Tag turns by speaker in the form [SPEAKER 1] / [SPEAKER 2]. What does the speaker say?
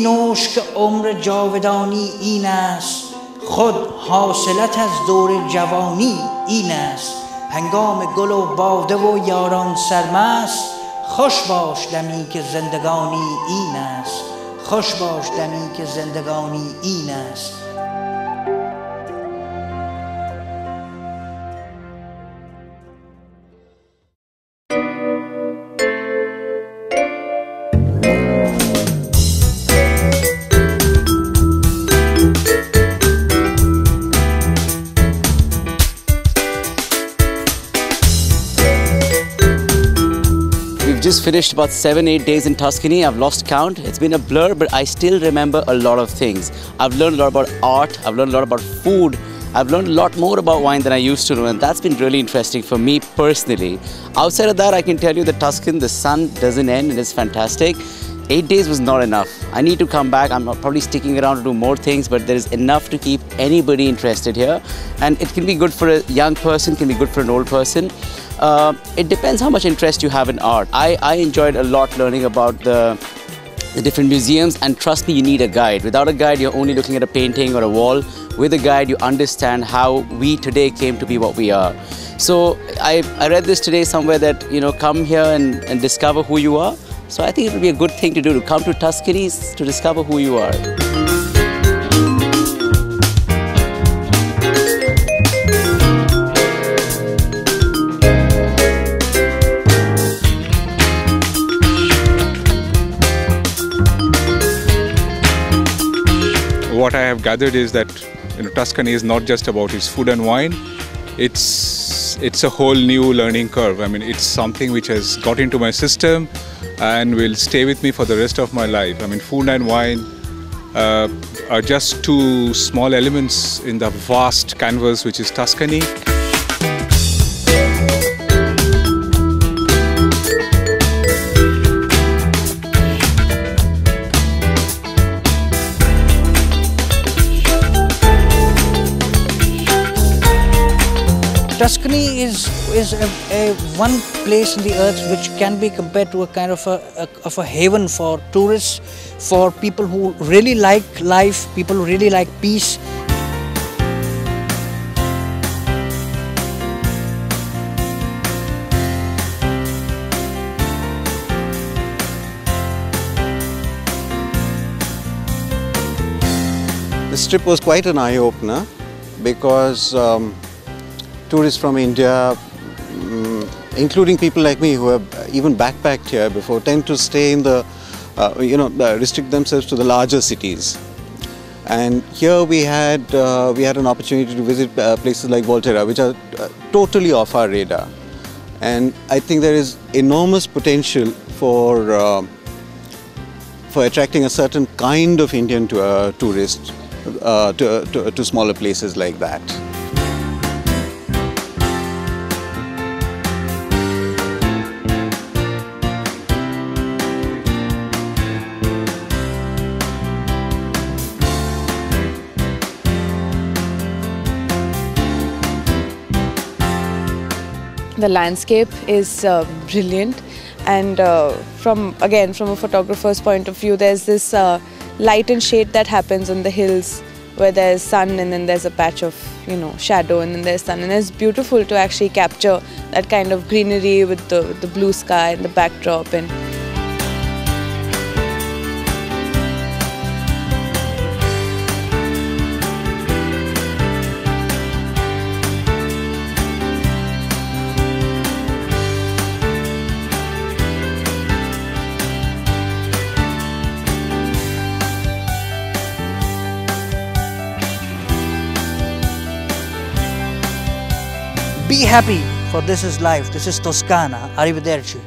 [SPEAKER 1] نوش که عمر جاودانی این است، خود حاصلت از دور جوانی این است. هنگام گل و باده و یاران سرمست، خوش باش دمی که زندگانی این است، خوش باش دمی که زندگانی این است.
[SPEAKER 2] We've just finished about 7-8 days in Tuscany. I've lost count. It's been a blur, but I still remember a lot of things. I've learned a lot about art. I've learned a lot about food. I've learned a lot more about wine than I used to know, and that's been really interesting for me personally. Outside of that, I can tell you that Tuscan, the sun doesn't end and it's fantastic. 8 days was not enough. I need to come back. I'm probably sticking around to do more things, but there is enough to keep anybody interested here. And it can be good for a young person, can be good for an old person. It depends how much interest you have in art. I enjoyed a lot learning about the different museums, and trust me, you need a guide. Without a guide, you're only looking at a painting or a wall. With a guide, you understand how we today came to be what we are. So I read this today somewhere that, you know, come here and discover who you are. So I think it would be a good thing to do, to come to Tuscany to discover who you are.
[SPEAKER 3] What I have gathered is that, you know, Tuscany is not just about its food and wine. It's a whole new learning curve. I mean, it's something which has got into my system and will stay with me for the rest of my life. I mean, food and wine are just two small elements in the vast canvas which is Tuscany.
[SPEAKER 1] Tuscany is a one place in the earth which can be compared to a kind of a haven for tourists, for people who really like life, people who really like peace.
[SPEAKER 4] This trip was quite an eye-opener because tourists from India, including people like me who have even backpacked here before, tend to stay in the, restrict themselves to the larger cities. And here we had an opportunity to visit places like Volterra, which are totally off our radar. And I think there is enormous potential for attracting a certain kind of Indian tourist to smaller places like that.
[SPEAKER 5] The landscape is brilliant, and from a photographer's point of view, there's this light and shade that happens on the hills where there's sun and then there's a patch of shadow and then there's sun, and it's beautiful to actually capture that kind of greenery with the blue sky and the backdrop. And
[SPEAKER 1] be happy, for this is life. This is Toscana. Arrivederci.